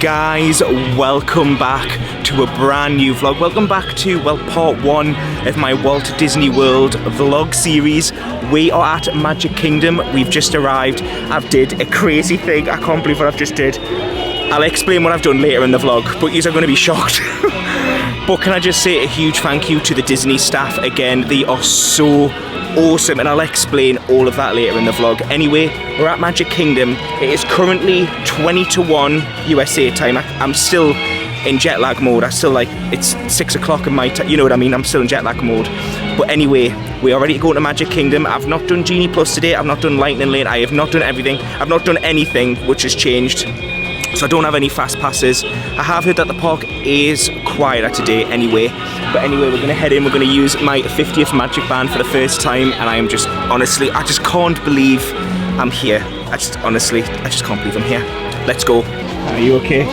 Guys, welcome back to a brand new vlog. Welcome back to, well, part one of my Walt Disney World vlog series. We are at Magic Kingdom. We've just arrived. I've did a crazy thing. I can't believe what I've just did. I'll explain what I've done later in the vlog, but you're going to be shocked. But can I just say a huge thank you to the Disney staff again. They are so awesome, and I'll explain all of that later in the vlog. Anyway, we're at Magic Kingdom. It is currently 20 to 1 USA time. I'm still in jet lag mode. I still it's 6 o'clock in my time, you know what I mean? I'm still in jet lag mode. But anyway, we are ready to go to Magic Kingdom. I've not done Genie Plus today. I've not done Lightning Lane. I have not done everything. I've not done anything which has changed. So I don't have any fast passes. I have heard that the park is quieter today anyway. But anyway, we're going to head in. We're going to use my 50th Magic Band for the first time. And I am just, honestly, I just can't believe I'm here. I just can't believe I'm here. Let's go. Are you okay?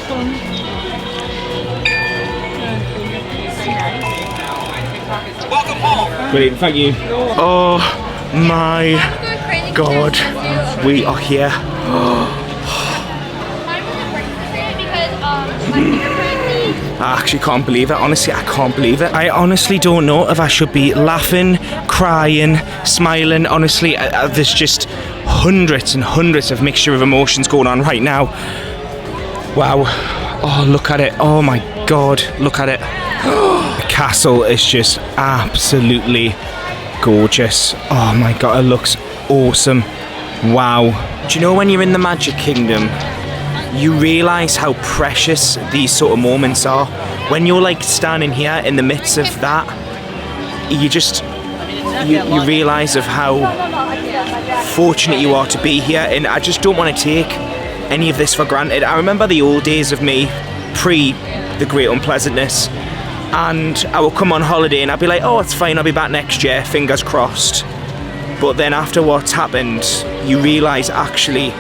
Welcome home. Brilliant, thank you. Oh my God. We are here. I actually can't believe it. Honestly, I can't believe it. I honestly don't know if I should be laughing, crying, smiling. Honestly, there's just hundreds and hundreds of mixture of emotions going on right now. Wow. Oh, look at it. Oh my God, look at it. The castle is just absolutely gorgeous. Oh my God, it looks awesome. Wow. Do you know when you're in the Magic Kingdom, you realise how precious these sort of moments are. When you're like standing here in the midst of that, you realise of how fortunate you are to be here, and I just don't want to take any of this for granted. I remember the old days of me, pre the Great Unpleasantness, and I would come on holiday and I'd be like, oh, it's fine, I'll be back next year, fingers crossed. But then after what's happened, you realise actually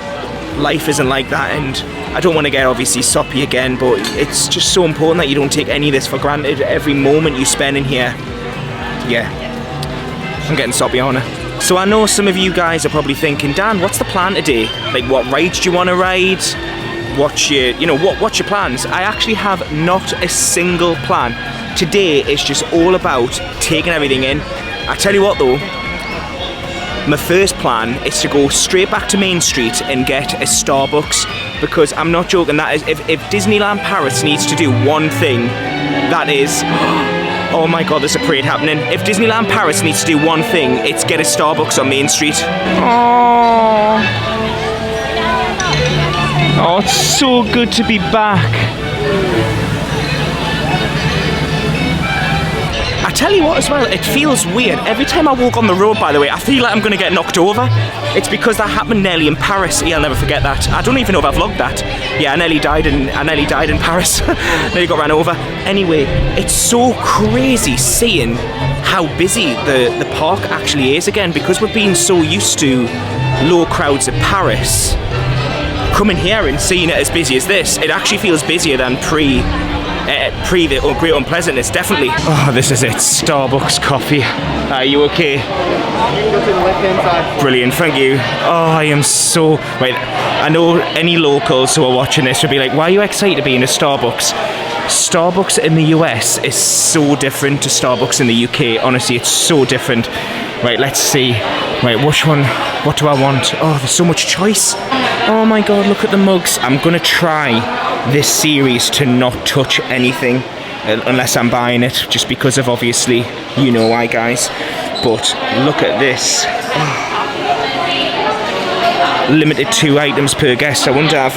life isn't like that, and I don't want to get obviously soppy again, but it's just so important that you don't take any of this for granted. Every moment you spend in here, yeah, I'm getting soppy, aren't I? So I know some of you guys are probably thinking, Dan, what's the plan today? Like, what rides do you want to ride? What's your plans? I actually have not a single plan. Today is just all about taking everything in. I tell you what though, my first plan is to go straight back to Main Street and get a Starbucks, because I'm not joking, that is, if Disneyland Paris needs to do one thing, that is, oh my God, there's a parade happening. If Disneyland Paris needs to do one thing, it's get a Starbucks on Main Street. Oh, it's so good to be back. I tell you what as well, it feels weird. Every time I walk on the road, by the way, I feel like I'm going to get knocked over. It's because that happened nearly in Paris. Yeah, I'll never forget that. I don't even know if I've vlogged that. Yeah, I nearly died in Paris. Nearly got ran over. Anyway, it's so crazy seeing how busy the park actually is again, because we've been so used to low crowds at Paris. Coming here and seeing it as busy as this, it actually feels busier than pre the Great Unpleasantness, definitely. Oh, this is it, Starbucks coffee. Are you okay? Go to the left-hand side. Brilliant, thank you. Oh, I am so... Right, I know any locals who are watching this would be like, why are you excited to be in a Starbucks? Starbucks in the US is so different to Starbucks in the UK. Honestly, it's so different. Right, let's see. Right, which one? What do I want? Oh, there's so much choice. Oh my God, look at the mugs. I'm gonna try this series to not touch anything unless I'm buying it, just because of obviously, you know why, guys. But look at this. Oh. Limited 2 items per guest. I wonder if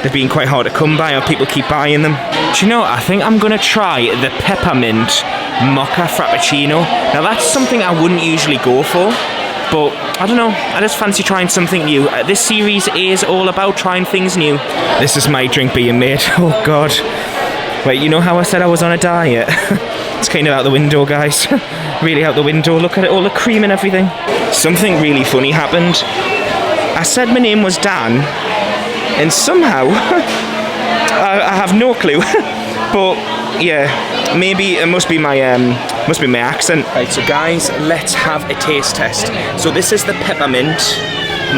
they've been quite hard to come by, or people keep buying them. Do you know, I think I'm gonna try the peppermint mocha frappuccino. Now that's something I wouldn't usually go for, but I don't know, I just fancy trying something new. This series is all about trying things new. This is my drink being made. Oh God. Wait, you know how I said I was on a diet? It's kind of out the window, guys. Really out the window. Look at it, all the cream and everything. Something really funny happened. I said my name was Dan, and somehow I have no clue. But yeah, maybe it must be my accent. Right, so guys, let's have a taste test. So this is the peppermint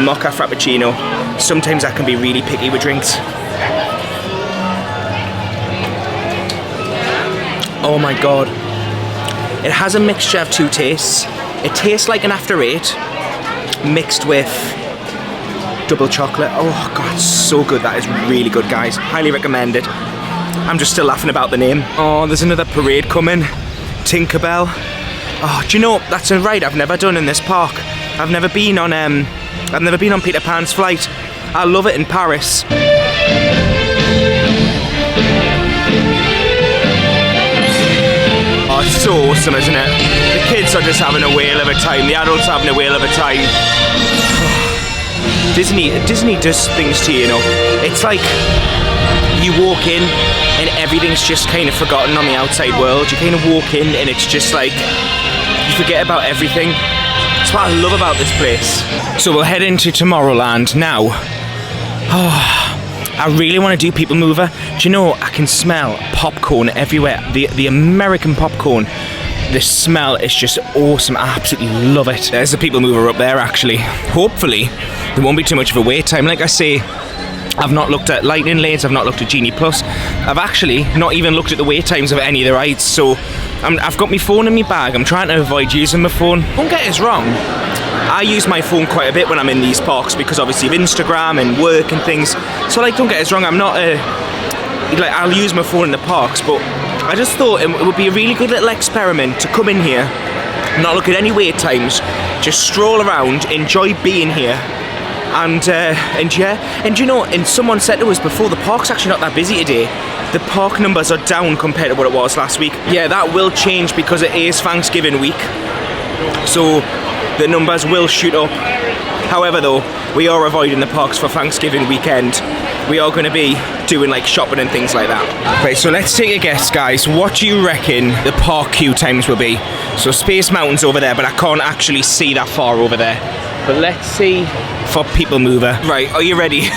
mocha frappuccino. Sometimes I can be really picky with drinks. Oh my god. It has a mixture of two tastes. It tastes like an After 8 mixed with double chocolate. Oh god, so good. That is really good, guys. Highly recommend it. I'm just still laughing about the name. Oh, there's another parade coming. Tinkerbell. Oh, do you know, that's a ride I've never done in this park. I've never been on Peter Pan's flight. I love it in Paris. Oh, it's so awesome, isn't it? The kids are just having a whale of a time. The adults having a whale of a time. Disney does things to you, you know. It's like you walk in and everything's just kind of forgotten on the outside world. You kind of walk in and it's just like you forget about everything. That's what I love about this place. So we'll head into Tomorrowland now. Oh, I really want to do PeopleMover. Do you know, I can smell popcorn everywhere. The American popcorn. The smell is just awesome. I absolutely love it. There's a PeopleMover up there, actually. Hopefully, there won't be too much of a wait time. Like I say, I've not looked at Lightning Lanes, I've not looked at Genie Plus. I've actually not even looked at the wait times of any of the rides, so I've got my phone in my bag. I'm trying to avoid using my phone. Don't get us wrong, I use my phone quite a bit when I'm in these parks because obviously of Instagram and work and things. So like, don't get us wrong, I'm not I'll use my phone in the parks, but I just thought it would be a really good little experiment to come in here, not look at any wait times, just stroll around, enjoy being here. And you know, and someone said to us before, the park's actually not that busy today. The park numbers are down compared to what it was last week. Yeah, that will change because it is Thanksgiving week, so the numbers will shoot up. However though, we are avoiding the parks for Thanksgiving weekend. We are going to be doing like shopping and things like that. Right, so let's take a guess, guys. What do you reckon the park queue times will be? So Space Mountain's over there, but I can't actually see that far over there. But let's see for PeopleMover. Right, are you ready?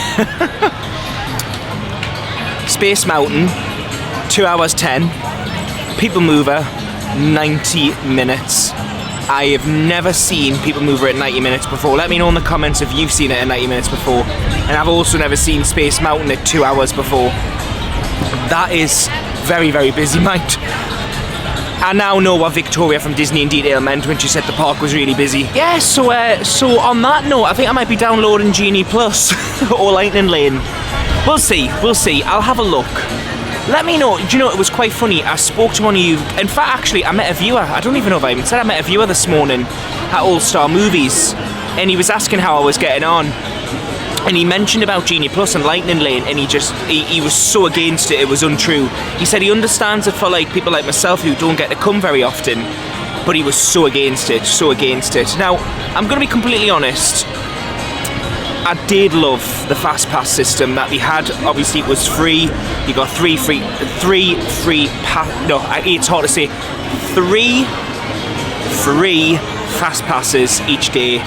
Space Mountain, 2 hours 10. PeopleMover, 90 minutes. I have never seen PeopleMover at 90 minutes before. Let me know in the comments if you've seen it at 90 minutes before. And I've also never seen Space Mountain at 2 hours before. That is very, very busy, mate. I now know what Victoria from Disney in Detail meant when she said the park was really busy. Yeah, so on that note, I think I might be downloading Genie Plus or Lightning Lane. We'll see. I'll have a look. Let me know. Do you know, it was quite funny. I spoke to one of you. In fact, actually, I met a viewer. I don't even know if I even said I met a viewer this morning at All Star Movies. And he was asking how I was getting on. And he mentioned about Genie Plus and Lightning Lane, and he was so against it, it was untrue. He said he understands it for like people like myself who don't get to come very often, but he was so against it. Now, I'm going to be completely honest. I did love the fast pass system that they had. Obviously, it was free. You got it's hard to say. 3 free fast passes each day,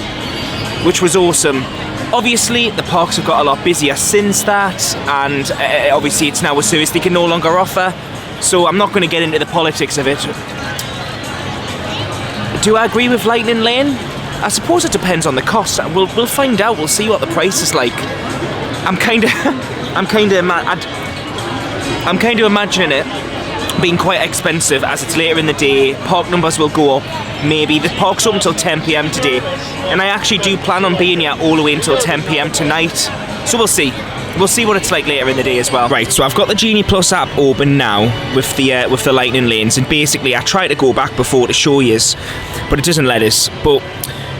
which was awesome. Obviously, the parks have got a lot busier since that, and obviously it's now a service they can no longer offer, so I'm not going to get into the politics of it. Do I agree with Lightning Lane? I suppose it depends on the cost. We'll find out. We'll see what the price is like. I'm kind of imagining it being quite expensive as it's later in the day. Park numbers will go up. Maybe the park's open until 10 p.m. today, and I actually do plan on being here all the way until 10 p.m. tonight. So we'll see. We'll see what it's like later in the day as well. Right, so I've got the Genie Plus app open now with the Lightning Lanes, and basically I tried to go back before to show yous, but it doesn't let us. But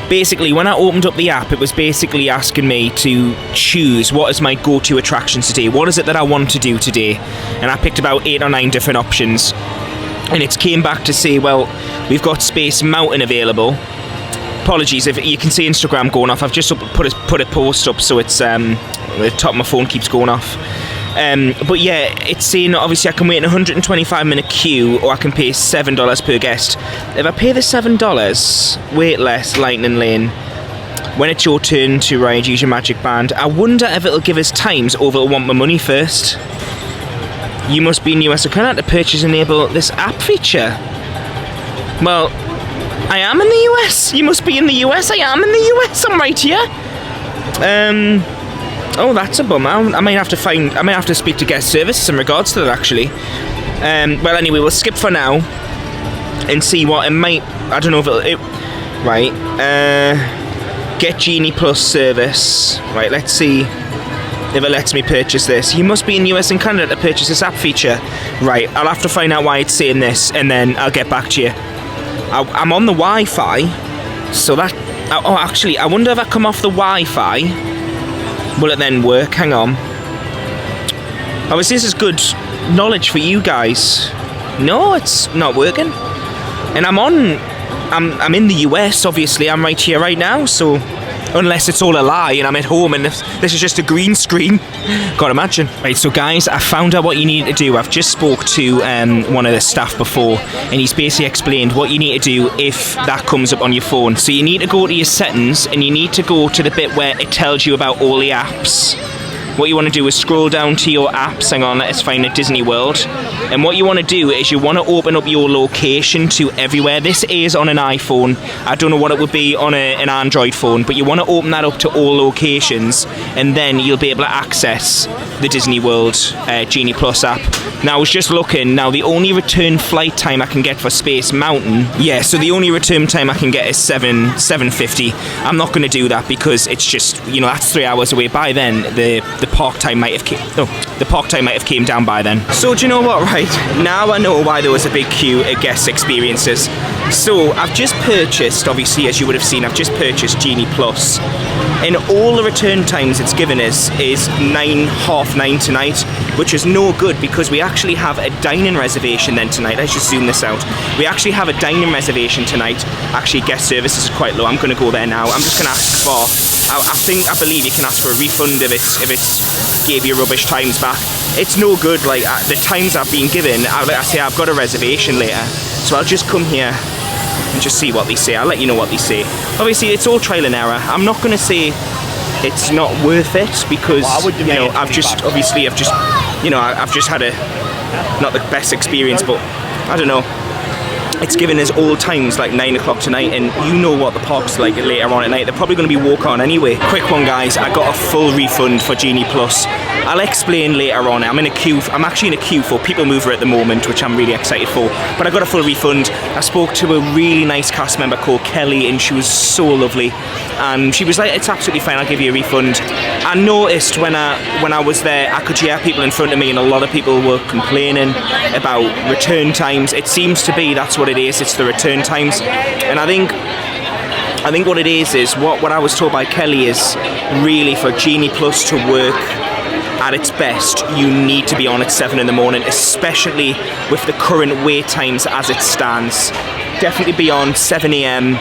basically, when I opened up the app, it was basically asking me to choose what is my go-to attractions today. What is it that I want to do today? And I picked about 8 or 9 different options. And it came back to say, well, we've got Space Mountain available. Apologies if you can see Instagram going off. I've just put a post up, so it's the top of my phone keeps going off. But yeah, it's saying obviously I can wait in a 125-minute queue, or I can pay $7 per guest. If I pay the $7, wait less, Lightning Lane. When it's your turn to ride, use your magic band. I wonder if it'll give us times, or if it'll want my money first. You must be in the US. So can I have to purchase enable this app feature? Well, I am in the US. You must be in the US. I am in the US. I'm right here. Oh, that's a bummer. I might have to speak to guest services in regards to that, actually. Well, anyway, we'll skip for now and see what it might. I don't know if it right. Get Genie Plus service. Right, let's see if it lets me purchase this. You must be in US and Canada to purchase this app feature. Right, I'll have to find out why it's saying this, and then I'll get back to you. I'm on the Wi-Fi, so that. Oh, actually, I wonder if I come off the Wi-Fi, will it then work? Hang on. Obviously, this is good knowledge for you guys. No, it's not working. And I'm in the US, obviously. I'm right here right now, so unless it's all a lie and I'm at home and this is just a green screen. Can't imagine. Right, so guys, I found out what you need to do. I've just spoke to one of the staff before, and he's basically explained what you need to do if that comes up on your phone. So you need to go to your settings, and you need to go to the bit where it tells you about all the apps. What you want to do is scroll down to your apps. Hang on, let's find it, Disney World. And what you want to do is you want to open up your location to everywhere. This is on an iPhone. I don't know what it would be on an Android phone, but you want to open that up to all locations, and then you'll be able to access the Disney World Genie Plus app. Now, I was just looking. Now, the only return flight time I can get for Space Mountain, yeah, so the only return time I can get is 7:50. I'm not going to do that because it's just, you know, that's 3 hours away. By then, the park time might have came down by then. So do you know what, right? Now I know why there was a big queue at guest experiences. So I've just purchased, obviously, as you would have seen, I've just purchased Genie Plus. And all the return times it's given us is 9:30 tonight, which is no good because we actually have a dining reservation then tonight. Let's just zoom this out. We actually have a dining reservation tonight. Actually, guest service is quite low. I'm going to go there now. I'm just going to ask for, I believe you can ask for a refund if it's gave you rubbish times back. It's no good. Like the times I've been given, I say I've got a reservation later, so I'll just come here and just see what they say. I'll let you know what they say. Obviously, it's all trial and error. I'm not going to say it's not worth it because you know I've just had a not the best experience, but I don't know. It's given us all times like 9 o'clock tonight, and you know what the park's like later on at night. They're probably going to be walk on anyway. Quick one, guys. I got a full refund for Genie Plus. I'll explain later on. I'm actually in a queue for PeopleMover at the moment, which I'm really excited for. But I got a full refund. I spoke to a really nice cast member called Kelly, and she was so lovely. And she was like, "It's absolutely fine. I'll give you a refund." I noticed when I was there, I could hear people in front of me, and a lot of people were complaining about return times. It seems to be that's what it is. It's the return times, and I think what it is what I was told by Kelly is really for Genie Plus to work at its best, you need to be on at 7 in the morning, especially with the current wait times as it stands. Definitely be on 7 a.m.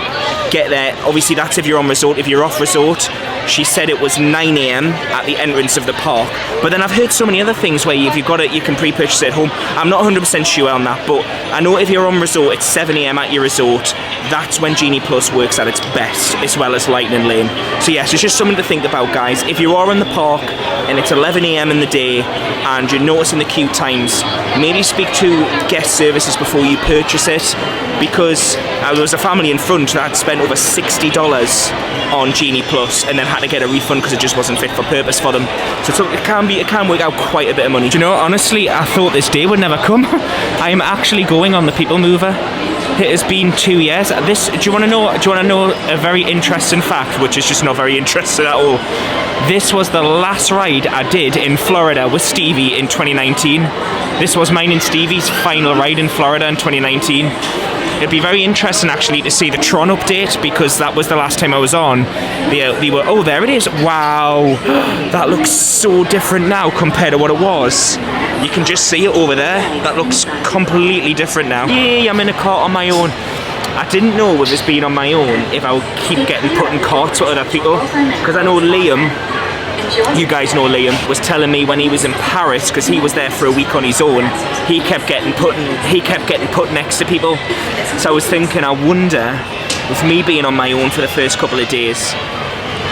Get there. Obviously, that's if you're on resort. If you're off resort, she said it was 9 a.m. at the entrance of the park. But then I've heard so many other things where if you've got it, you can pre-purchase it at home. I'm not 100% sure on that, but I know if you're on resort, it's 7 a.m. at your resort. That's when Genie Plus works at its best, as well as Lightning Lane. So yes, it's just something to think about, guys. If you are in the park and it's 11 a.m. in the day and you're noticing the queue times, maybe speak to guest services before you purchase it, because there was a family in front that had spent over $60 on Genie Plus and then had to get a refund because it just wasn't fit for purpose for them. So it can work out quite a bit of money. Do you know, honestly, I thought this day would never come. I am actually going on the PeopleMover. It has been 2 years. Do you want to know a very interesting fact, which is just not very interesting at all? This was the last ride I did in Florida with Stevie in 2019. This was mine and Stevie's final ride in Florida in 2019. It'd be very interesting actually to see the Tron update, because that was the last time I was on. They were, oh, there it is. Wow, that looks so different now compared to what it was. You can just see it over there. That looks completely different now. Yay, I'm in a cart on my own. I didn't know with this being on my own if I would keep getting put in carts with other people, because I know Liam, you guys know Liam, was telling me when he was in Paris, because he was there for a week on his own, he kept getting put next to people. So I was thinking, I wonder, with me being on my own for the first couple of days,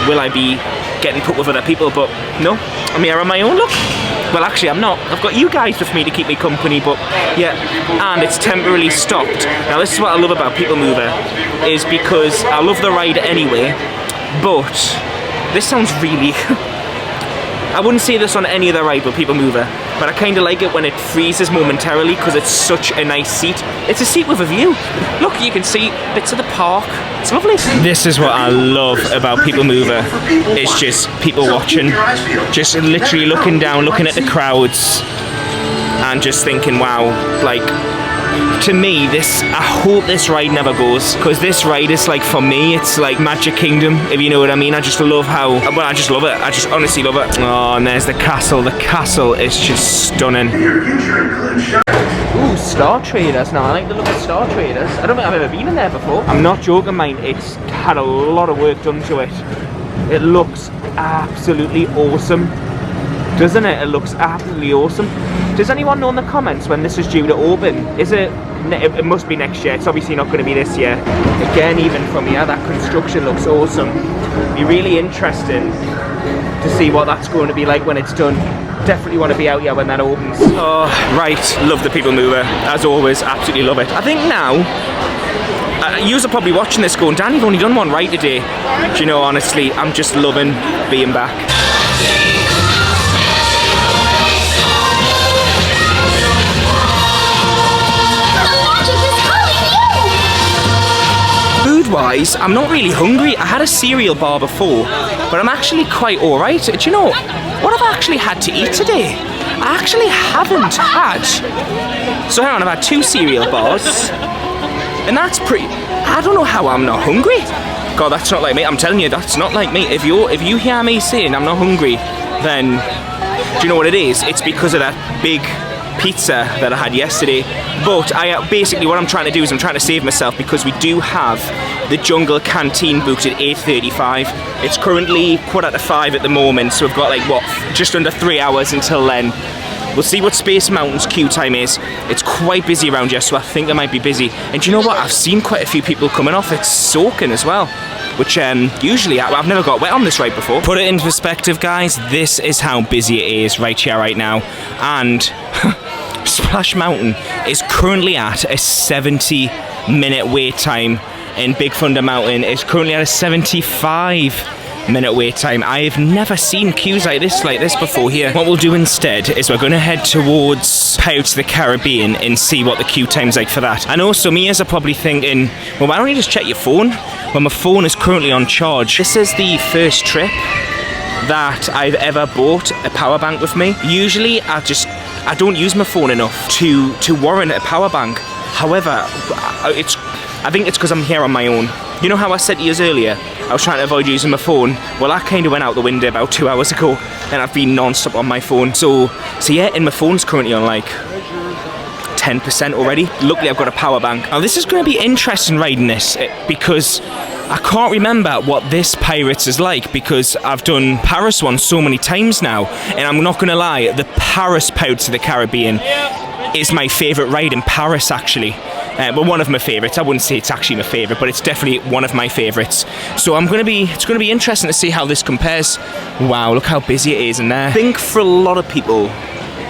will I be getting put with other people? But no, I'm here on my own, look. Well, actually, I'm not. I've got you guys with me to keep me company, but yeah, and it's temporarily stopped. Now, this is what I love about PeopleMover, is because I love the ride anyway, but this sounds really... I wouldn't say this on any other ride but PeopleMover. but I kind of like it when it freezes momentarily because it's such a nice seat. It's a seat with a view. Look, you can see bits of the park. It's lovely. This is what I love about PeopleMover. It's just people watching, just literally looking down, looking at the crowds, and just thinking, wow, like, to me, I hope this ride never goes, because this ride is like, for me, it's like Magic Kingdom, if you know what I mean. I just love how, well, I just love it. I just honestly love it. Oh, and there's the castle. The castle is just stunning. Ooh, Star Traders. Now, I like the look of Star Traders. I don't think I've ever been in there before. I'm not joking, mate. It's had a lot of work done to it. It looks absolutely awesome, doesn't it? It looks absolutely awesome. Does anyone know in the comments when this is due to open? Is it must be next year. It's obviously not going to be this year. Again, even from here, that construction looks awesome. It'll be really interesting to see what that's going to be like when it's done. Definitely want to be out here when that opens. Oh, right. Love the PeopleMover. As always, absolutely love it. I think now, yous are probably watching this going, Dan, you've only done one ride today. Do you know, honestly, I'm just loving being back. Food-wise, I'm not really hungry. I had a cereal bar before, but I'm actually quite alright. Do you know, what have I actually had to eat today? I actually haven't had. So hang on, I've had 2 cereal bars, and that's pretty... I don't know how I'm not hungry. God, that's not like me. I'm telling you, that's not like me. If you hear me saying I'm not hungry, then do you know what it is? It's because of that big pizza that I had yesterday. But basically what I'm trying to do is I'm trying to save myself, because we do have the Jungle Canteen booked at 8:35. It's currently 4:45 at the moment, so we've got like, what, just under 3 hours until then. We'll see what Space Mountain's queue time is. It's quite busy around here, so I think I might be busy. And do you know what? I've seen quite a few people coming off. It's soaking as well, which usually I've never got wet on this ride before. Put it into perspective, guys. This is how busy it is right here, right now. And Splash Mountain is currently at a 70-minute wait time, and Big Thunder Mountain is currently at a 75-minute wait time. I have never seen queues like this before here. What we'll do instead is we're going to head towards Pirates of the Caribbean and see what the queue time's like for that. And also, me as are probably thinking, well, why don't you just check your phone? Well, my phone is currently on charge. This is the first trip that I've ever bought a power bank with me. Usually I don't use my phone enough to warrant a power bank. However, I think it's because I'm here on my own. You know how I said to you earlier, I was trying to avoid using my phone? Well, that kind of went out the window about 2 hours ago, and I've been non-stop on my phone. So yeah, and my phone's currently on like 10% already. Luckily, I've got a power bank. Now, this is going to be interesting riding this, because I can't remember what this Pirates is like, because I've done Paris one so many times now, and I'm not going to lie, the Paris Pirates of the Caribbean is my favourite ride in Paris, actually. Well, one of my favourites. I wouldn't say it's actually my favourite, but it's definitely one of my favourites. So it's going to be interesting to see how this compares. Wow, look how busy it is in there. I think for a lot of people,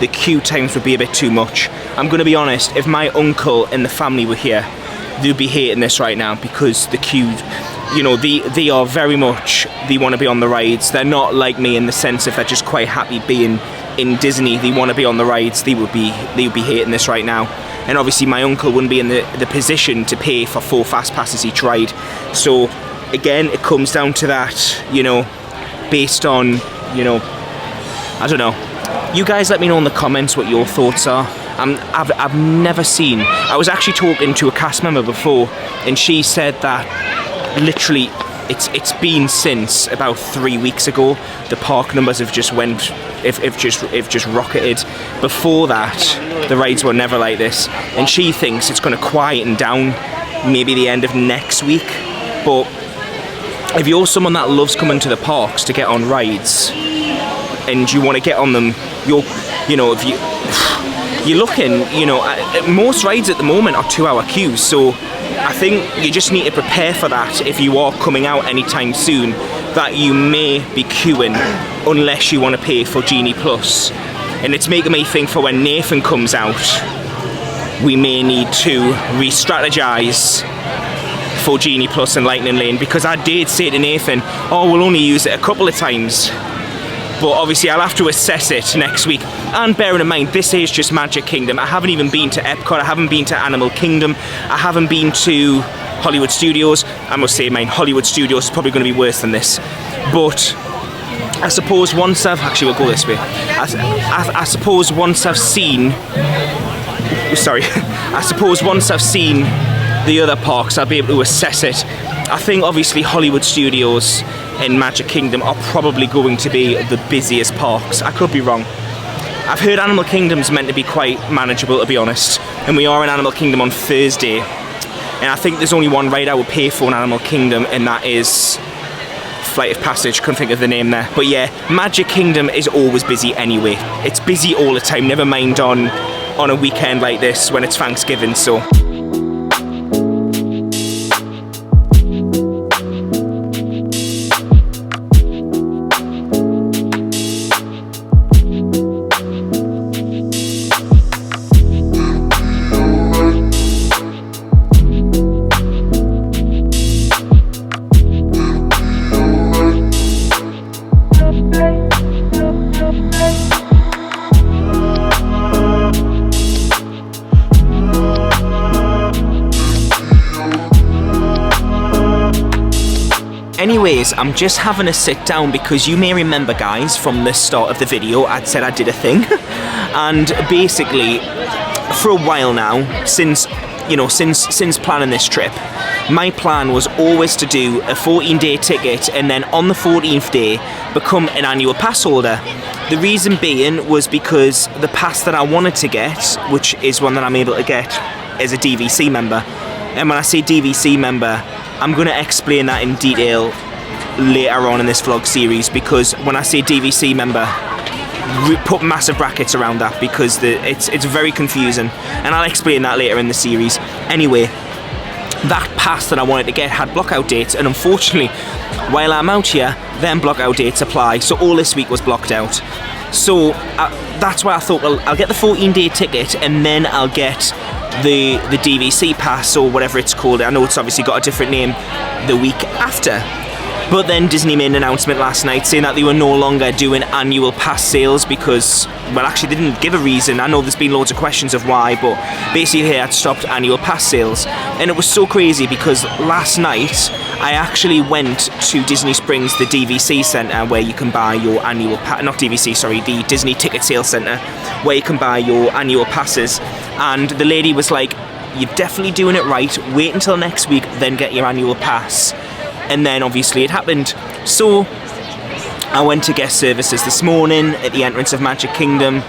the queue times would be a bit too much. I'm going to be honest, if my uncle and the family were here, they'd be hating this right now, because the queue, you know, they are very much, they want to be on the rides. They're not like me in the sense if they're just quite happy being in Disney, they want to be on the rides. They would be hating this right now. And obviously my uncle wouldn't be in the position to pay for 4 fast passes each ride. So again, it comes down to that, you know, based on, you know, I don't know. You guys let me know in the comments what your thoughts are. I've never seen, I was actually talking to a cast member before, and she said that literally it's been since about 3 weeks ago. The park numbers have just just rocketed. Before that, the rides were never like this, and she thinks it's going to quieten down maybe the end of next week. But if you're someone that loves coming to the parks to get on rides, and you want to get on them, you're looking, you know, most rides at the moment are 2-hour queues, so I think you just need to prepare for that if you are coming out anytime soon, that you may be queuing unless you want to pay for Genie Plus. And it's making me think for when Nathan comes out, we may need to re-strategize for Genie Plus and Lightning Lane, because I did say to Nathan, oh, we'll only use it a couple of times. but obviously I'll have to assess it next week. And bearing in mind, this is just Magic Kingdom. I haven't even been to Epcot, I haven't been to Animal Kingdom, I haven't been to Hollywood Studios. I must say, Hollywood Studios is probably going to be worse than this. But I suppose once I've... Actually, we'll go this way. I suppose once I've seen... Sorry. I suppose once I've seen the other parks, I'll be able to assess it. I think, obviously, Hollywood Studios and Magic Kingdom are probably going to be the busiest parks. I could be wrong. I've heard Animal Kingdom's meant to be quite manageable, to be honest. And we are in Animal Kingdom on Thursday. And I think there's only one ride I would pay for in Animal Kingdom, and that is... Flight of Passage, couldn't think of the name there. But yeah, Magic Kingdom is always busy anyway. It's busy all the time, never mind on a weekend like this when it's Thanksgiving, so. Anyways, I'm just having a sit down because you may remember, guys, from the start of the video, I'd said I did a thing. And basically, for a while now, since planning this trip, my plan was always to do a 14-day ticket and then on the 14th day, become an annual pass holder. The reason being was because the pass that I wanted to get, which is one that I'm able to get, is a DVC member. And when I say DVC member, I'm going to explain that in detail later on in this vlog series, because when I say DVC member, put massive brackets around that because it's very confusing, and I'll explain that later in the series. Anyway, that pass that I wanted to get had blockout dates, and unfortunately, while I'm out here, then blockout dates apply, so all this week was blocked out. So that's why I thought, well, I'll get the 14-day ticket and then I'll get the DVC pass or whatever it's called. I know it's obviously got a different name the week after. But then Disney made an announcement last night saying that they were no longer doing annual pass sales because, well, actually they didn't give a reason. I know there's been loads of questions of why, but basically they had stopped annual pass sales. And it was so crazy because last night I actually went to Disney Springs, the DVC Centre, where you can buy your annual the Disney Ticket Sales Centre, where you can buy your annual passes. And the lady was like, "You're definitely doing it right, wait until next week, then get your annual pass." And then obviously it happened. So I went to guest services this morning at the entrance of Magic Kingdom,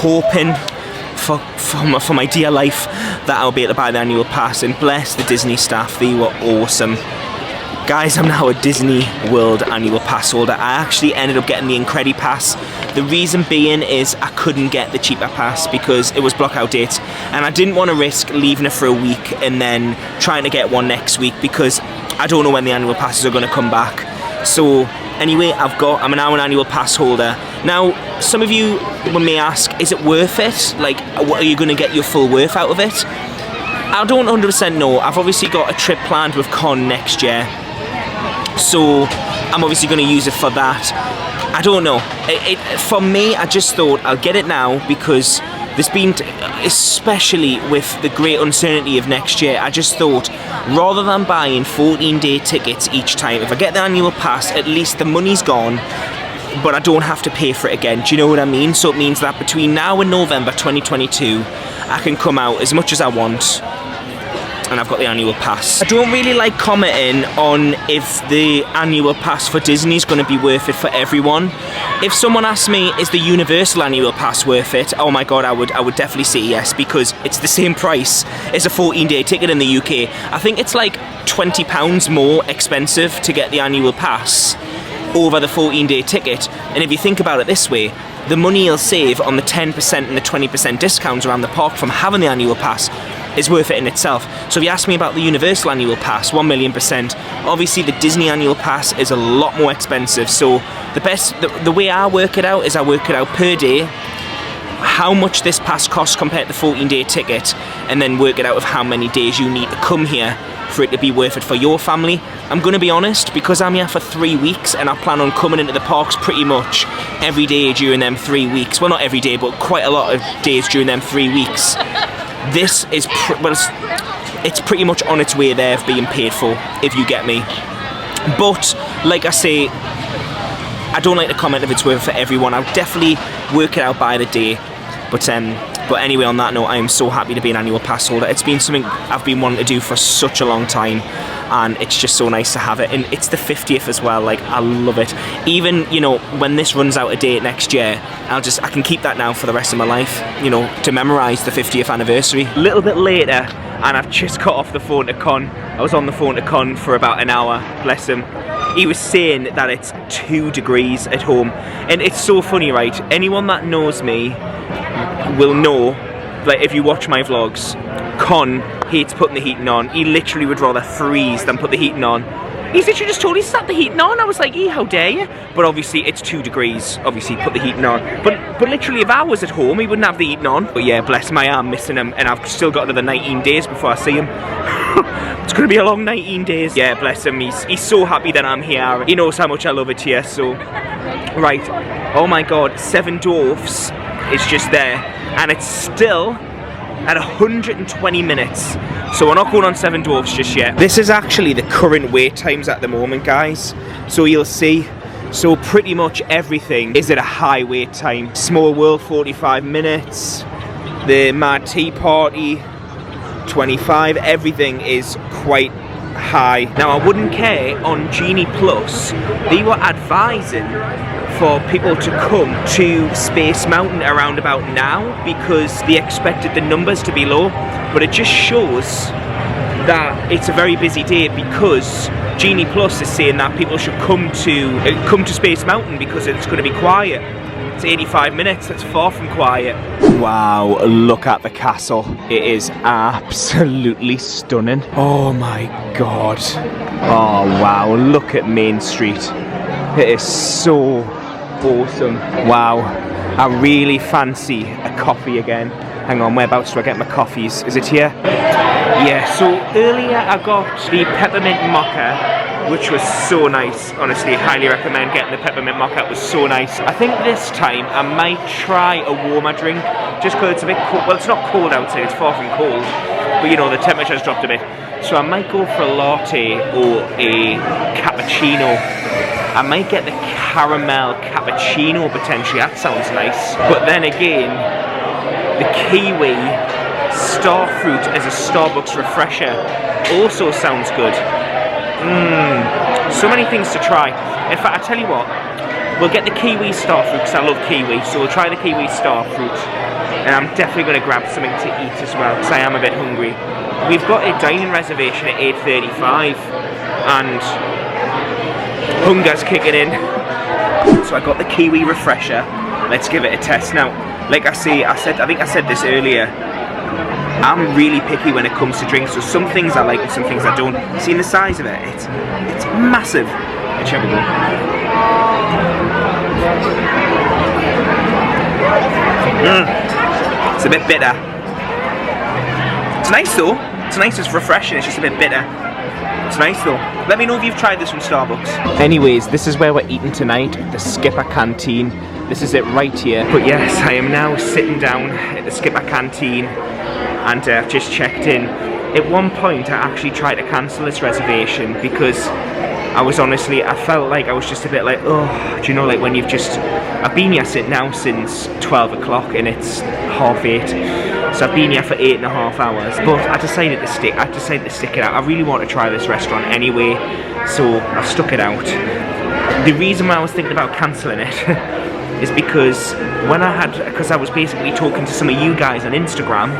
hoping for my dear life that I'll be able to buy the annual pass, and bless the Disney staff, they were awesome. Guys, I'm now a Disney World annual pass holder. I actually ended up getting the Incredi Pass. The reason being is I couldn't get the cheaper pass because it was blockout dates, and I didn't want to risk leaving it for a week and then trying to get one next week because I don't know when the annual passes are going to come back. So anyway, I'm now an annual pass holder. Now, some of you may ask, is it worth it? Like, are you going to get your full worth out of it? I don't 100% know. I've obviously got a trip planned with Con next year, so I'm obviously going to use it for that. I don't know. For me, I just thought I'll get it now because there's been, especially with the great uncertainty of next year, I just thought rather than buying 14-day tickets each time, if I get the annual pass, at least the money's gone, but I don't have to pay for it again. Do you know what I mean? So it means that between now and November 2022, I can come out as much as I want, and I've got the annual pass. I don't really like commenting on if the annual pass for Disney is going to be worth it for everyone. If someone asks me, is the Universal annual pass worth it? Oh my god, I would definitely say yes, because it's the same price as a 14-day ticket in the UK. I think it's like £20 more expensive to get the annual pass over the 14-day ticket. And if you think about it this way, the money you'll save on the 10% and the 20% discounts around the park from having the annual pass is worth it in itself. So if you ask me about the Universal annual pass, 1,000,000%. Obviously the Disney annual pass is a lot more expensive. So the way I work it out is I work it out per day. how much this pass costs compared to the 14-day ticket, and then work it out of how many days you need to come here for it to be worth it for your family. I'm gonna be honest, because I'm here for 3 weeks and I plan on coming into the parks pretty much every day during them 3 weeks. Well, not every day, but quite a lot of days during them 3 weeks. This is, it's pretty much on its way there of being paid for, if you get me. But, like I say, I don't like to comment if it's worth it for everyone. I'll definitely work it out by the day. But anyway, on that note, I am so happy to be an annual pass holder. It's been something I've been wanting to do for such a long time, and it's just so nice to have it. And it's the 50th as well. Like, I love it. Even, you know, when this runs out of date next year, I can keep that now for the rest of my life, you know, to memorize the 50th anniversary. A little bit later, and I've just got off the phone to Con. I was on the phone to Con for about an hour, bless him. He was saying that it's 2 degrees at home. And it's so funny, right? Anyone that knows me will know, like, if you watch my vlogs, Con hates putting the heating on. He literally would rather freeze than put the heating on. He's literally just told me to stop the heating on. I was like, how dare you? But obviously it's 2 degrees. Obviously put the heating on. But literally if I was at home, he wouldn't have the heating on. But yeah, bless my arm, missing him, and I've still got another 19 days before I see him. It's gonna be a long 19 days. Yeah, bless him. He's so happy that I'm here. He knows how much I love it here. So, right. Oh my God, Seven Dwarfs is just there, and it's still at 120 minutes. So we're not going on Seven Dwarfs just yet. This is actually the current wait times at the moment, guys. So you'll see. So pretty much everything is at a high wait time. Small World, 45 minutes. The Mad Tea Party, 25. Everything is quite high. Now I wouldn't care, on Genie Plus, they were advising for people to come to Space Mountain around about now because they expected the numbers to be low, but it just shows that it's a very busy day because Genie Plus is saying that people should come to Space Mountain because it's going to be quiet. It's 85 minutes, that's far from quiet. Wow, look at the castle. It is absolutely stunning. Oh my God. Oh wow, look at Main Street. It is so awesome. Wow, I really fancy a coffee again. Hang on, whereabouts do I get my coffees? Is it here? Yeah, so earlier I got the peppermint mocha, which was so nice. Honestly, highly recommend getting the peppermint mocha. It was so nice. I think this time I might try a warmer drink, just because it's a bit cold. Well, it's not cold outside, it's far from cold, but you know, the temperature's dropped a bit. So I might go for a latte or a cappuccino. I might get the caramel cappuccino potentially, that sounds nice. But then again, the kiwi starfruit as a Starbucks refresher also sounds good. So many things to try. In fact, I tell you what, we'll get the kiwi starfruit because I love kiwi, so we'll try the kiwi starfruit. And I'm definitely going to grab something to eat as well because I am a bit hungry. We've got a dining reservation at 8:35 and hunger's kicking in. So I got the kiwi refresher. Let's give it a test now. Like I think I said this earlier, I'm really picky when it comes to drinks, so some things I like and some things I don't. Seeing the size of it, it's massive. Let's have a go. It's a bit bitter. It's nice though. It's nice, it's refreshing, it's just a bit bitter. It's nice though. Let me know if you've tried this from Starbucks. Anyways, this is where we're eating tonight, the Skipper Canteen. This is it right here. But yes, I am now sitting down at the Skipper Canteen and I've just checked in. At one point I actually tried to cancel this reservation because I felt like I was just a bit like, oh, do you know, like when I've been here now since 12 o'clock and it's 8:30. So I've been here for 8.5 hours, but I decided to stick it out. I really want to try this restaurant anyway, so I've stuck it out. The reason why I was thinking about cancelling it is because because I was basically talking to some of you guys on Instagram,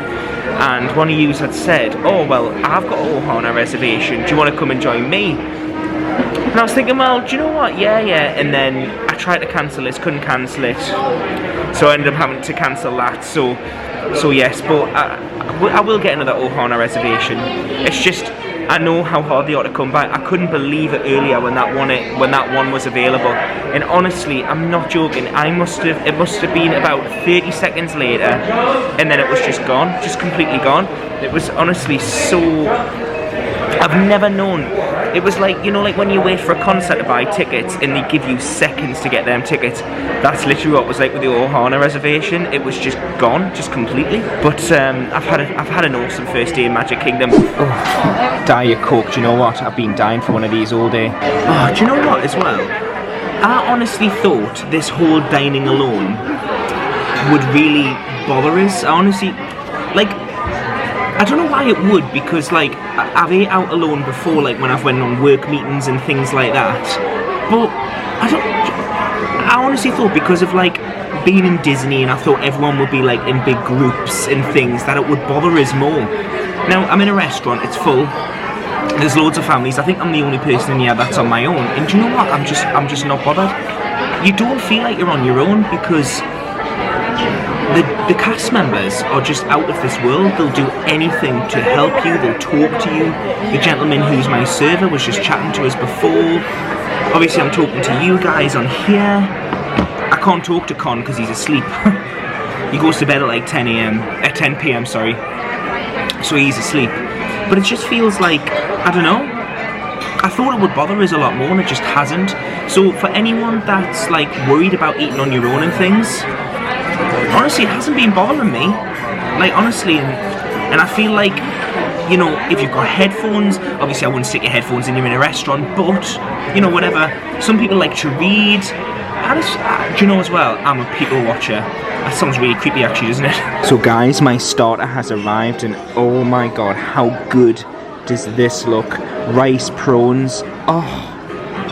and one of you had said, oh well, I've got a reservation, do you want to come and join me? And I was thinking, well, do you know what, yeah, and then I tried to cancel this, couldn't cancel it, so I ended up having to cancel that, so yes, but I will get another Ohana reservation. It's just, I know how hard they are to come by. I couldn't believe it earlier when that one was available. And honestly, I'm not joking. It must have been about 30 seconds later, and then it was just gone, just completely gone. It was honestly so. I've never known. It was like, you know, like when you wait for a concert to buy tickets and they give you seconds to get them tickets. That's literally what it was like with the Ohana reservation. It was just gone, just completely. But I've had an awesome first day in Magic Kingdom. Oh, Diet Coke. Do you know what? I've been dying for one of these all day. Oh, do you know what as well? I honestly thought this whole dining alone would really bother us. I honestly, like, I don't know why it would, because like I've ate out alone before, like when I've went on work meetings and things like that. But I honestly thought because of like being in Disney, and I thought everyone would be like in big groups and things, that it would bother us more. Now I'm in a restaurant, it's full. There's loads of families. I think I'm the only person in here that's on my own. And do you know what? I'm just not bothered. You don't feel like you're on your own because the cast members are just out of this world. They'll do anything to help you. They'll talk to you. The gentleman who's my server was just chatting to us before. Obviously, I'm talking to you guys on here. I can't talk to Con because he's asleep. He goes to bed at like 10 p.m. Sorry. So he's asleep. But it just feels like, I don't know. I thought it would bother us a lot more, and it just hasn't. So for anyone that's like worried about eating on your own and things, honestly, it hasn't been bothering me. Like, honestly, and I feel like, you know, if you've got headphones, obviously I wouldn't stick your headphones in, you're in a restaurant, but, you know, whatever. Some people like to read. Do you know as well, I'm a people watcher. That sounds really creepy actually, doesn't it? So guys, my starter has arrived, and oh my god, how good does this look? Rice prawns. Oh,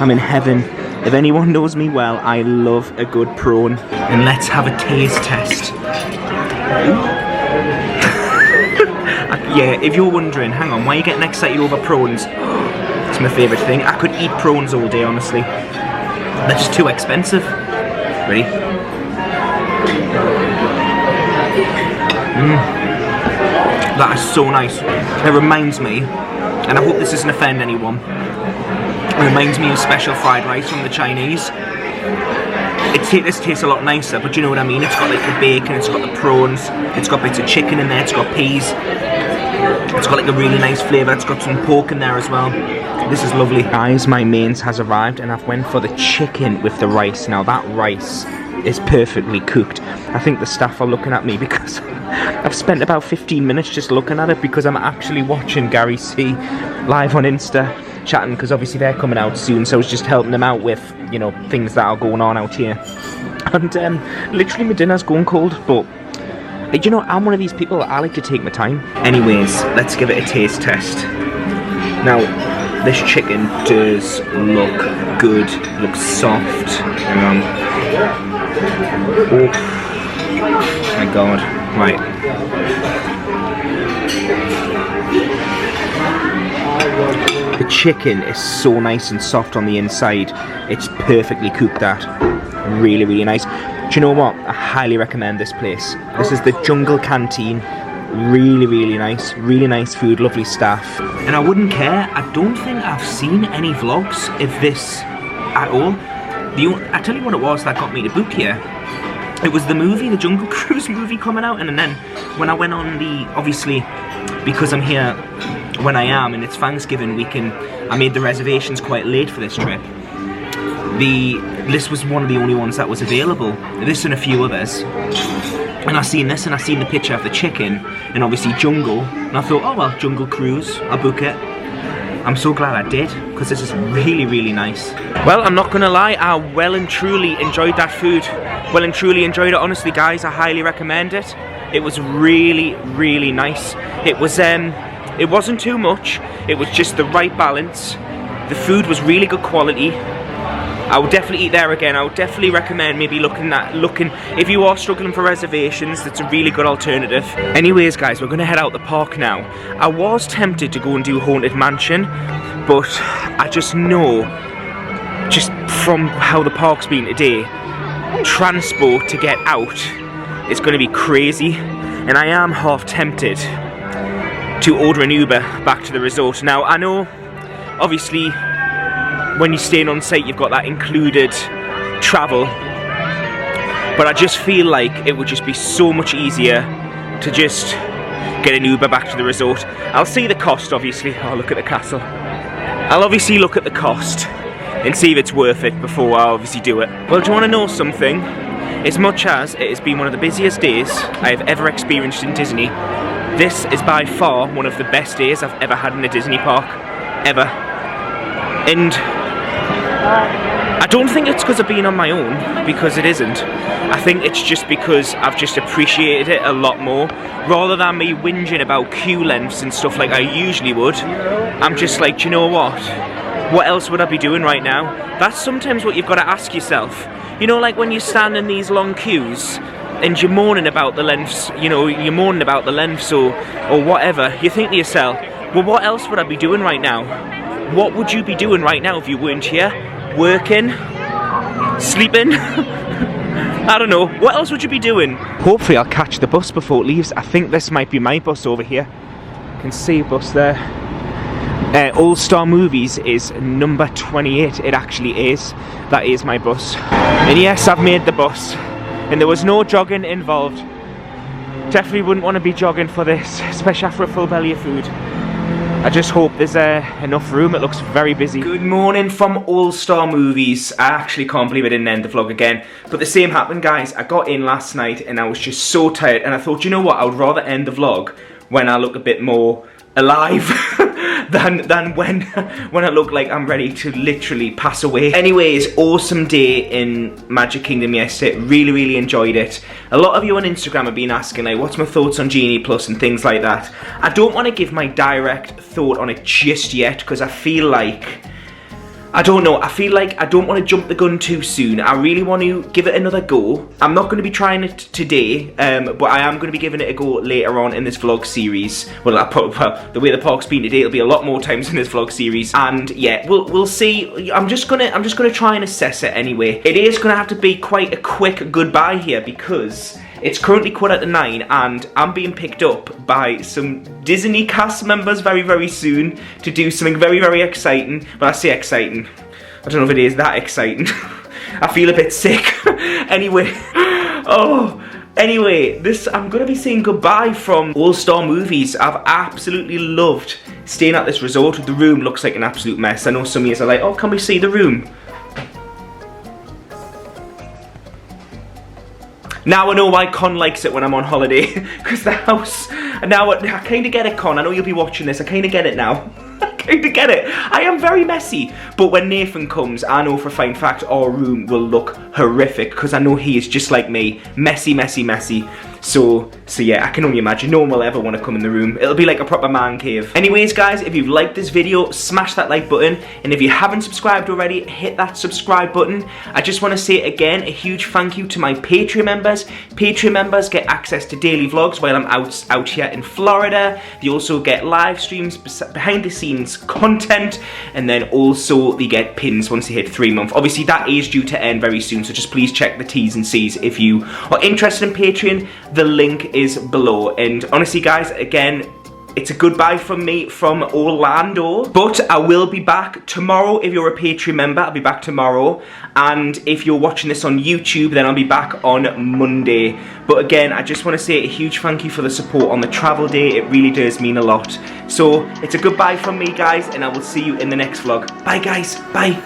I'm in heaven. If anyone knows me well, I love a good prawn. And let's have a taste test. Yeah, if you're wondering, hang on, why are you getting excited over prawns? It's my favourite thing. I could eat prawns all day, honestly. They're just too expensive. Ready? That is so nice. It reminds me, and I hope this doesn't offend anyone, it reminds me of special fried rice from the Chinese. This tastes a lot nicer, but you know what I mean? It's got like the bacon, it's got the prawns, it's got bits of chicken in there, it's got peas. It's got like a really nice flavour, it's got some pork in there as well. This is lovely. Guys, my mains has arrived, and I've went for the chicken with the rice. Now that rice is perfectly cooked. I think the staff are looking at me because I've spent about 15 minutes just looking at it, because I'm actually watching Gary C live on Insta, chatting, because obviously they're coming out soon, so I was just helping them out with, you know, things that are going on out here. And literally my dinner's going cold, but you know, I'm one of these people that I like to take my time. Anyways, let's give it a taste test. Now, this chicken does look good, looks soft. Oh my god, right. The chicken is so nice and soft on the inside. It's perfectly cooked, that. Really, really nice. Do you know what? I highly recommend this place. This is the Jungle Canteen. Really, really nice food, lovely staff. And I wouldn't care. I don't think I've seen any vlogs of this at all. I tell you what it was that got me to book here. It was the movie, the Jungle Cruise movie coming out, and then when I went on the, obviously, because I'm here when I am, and it's Thanksgiving weekend, I made the reservations quite late for this trip. This was one of the only ones that was available. This and a few others. And I seen this, and I seen the picture of the chicken, and obviously Jungle, and I thought, oh well, Jungle Cruise, I'll book it. I'm so glad I did, because this is really, really nice. Well, I'm not gonna lie, I well and truly enjoyed that food. Well and truly enjoyed it, honestly guys, I highly recommend it. It was really, really nice. It wasn't too much, it was just the right balance. The food was really good quality. I would definitely eat there again. I would definitely recommend maybe looking if you are struggling for reservations, that's a really good alternative. Anyways guys, we're gonna head out the park now. I was tempted to go and do Haunted Mansion, but I just know, just from how the park's been today, transport to get out is gonna be crazy, and I am half tempted to order an Uber back to the resort. Now, I know, obviously, when you're staying on site, you've got that included travel, but I just feel like it would just be so much easier to just get an Uber back to the resort. I'll see the cost, obviously. I'll look at the castle. I'll obviously look at the cost and see if it's worth it before I obviously do it. Well, do you want to know something? As much as it has been one of the busiest days I have ever experienced in Disney, this is by far one of the best days I've ever had in a Disney park, ever. And I don't think it's because of being on my own, because it isn't. I think it's just because I've just appreciated it a lot more. Rather than me whinging about queue lengths and stuff like I usually would, I'm just like, do you know what? What else would I be doing right now? That's sometimes what you've got to ask yourself. You know, like when you stand in these long queues and you're moaning about the lengths, you know, you're moaning about the lengths or whatever, you think to yourself, well, what else would I be doing right now? What would you be doing right now if you weren't here? Working? Sleeping? I don't know. What else would you be doing? Hopefully I'll catch the bus before it leaves. I think this might be my bus over here. I can see a bus there. All Star Movies is number 28. It actually is. That is my bus. And yes, I've made the bus. And there was no jogging involved. Definitely wouldn't want to be jogging for this, especially after a full belly of food. I just hope there's enough room. It looks very busy. Good morning from All Star Movies. I actually can't believe I didn't end the vlog again. But the same happened, guys. I got in last night and I was just so tired. And I thought, you know what? I would rather end the vlog when I look a bit more alive than when I look like I'm ready to literally pass away. Anyways, awesome day in Magic Kingdom yesterday. Really enjoyed it. A lot of you on Instagram have been asking like, what's my thoughts on Genie Plus and things like that. I don't want to give my direct thought on it just yet because I feel like, I don't know, I feel like I don't want to jump the gun too soon. I really want to give it another go. I'm not going to be trying it today, but I am going to be giving it a go later on in this vlog series. Well, the way the park's been today, it'll be a lot more times in this vlog series. And yeah, we'll see. I'm just gonna try and assess it anyway. It is gonna have to be quite a quick goodbye here because it's currently 9:15 and I'm being picked up by some Disney cast members very soon to do something very exciting. Well, I say exciting. I don't know if it is that exciting. I feel a bit sick. Anyway, I'm gonna be saying goodbye from All Star Movies. I've absolutely loved staying at this resort. The room looks like an absolute mess. I know some of you are like, oh, can we see the room? Now I know why Con likes it when I'm on holiday, because the house, now I kind of get it, Con, I know you'll be watching this, I kind of get it now. I kind of get it. I am very messy, but when Nathan comes, I know for a fine fact our room will look horrific, because I know he is just like me, messy. So yeah, I can only imagine no one will ever want to come in the room. It'll be like a proper man cave. Anyways, guys, if you've liked this video, smash that like button. And if you haven't subscribed already, hit that subscribe button. I just want to say again, a huge thank you to my Patreon members. Patreon members get access to daily vlogs while I'm out here in Florida. They also get live streams, behind the scenes content, and then also they get pins once they hit 3 months. Obviously, that is due to end very soon, so just please check the T's and C's if you are interested in Patreon. The link is below. And honestly, guys, again, it's a goodbye from me from Orlando, but I will be back tomorrow. If you're a Patreon member, I'll be back tomorrow, and if you're watching this on YouTube, then I'll be back on Monday. But again, I just want to say a huge thank you for the support on the travel day. It really does mean a lot. So it's a goodbye from me, guys, and I will see you in the next vlog. Bye, guys. Bye.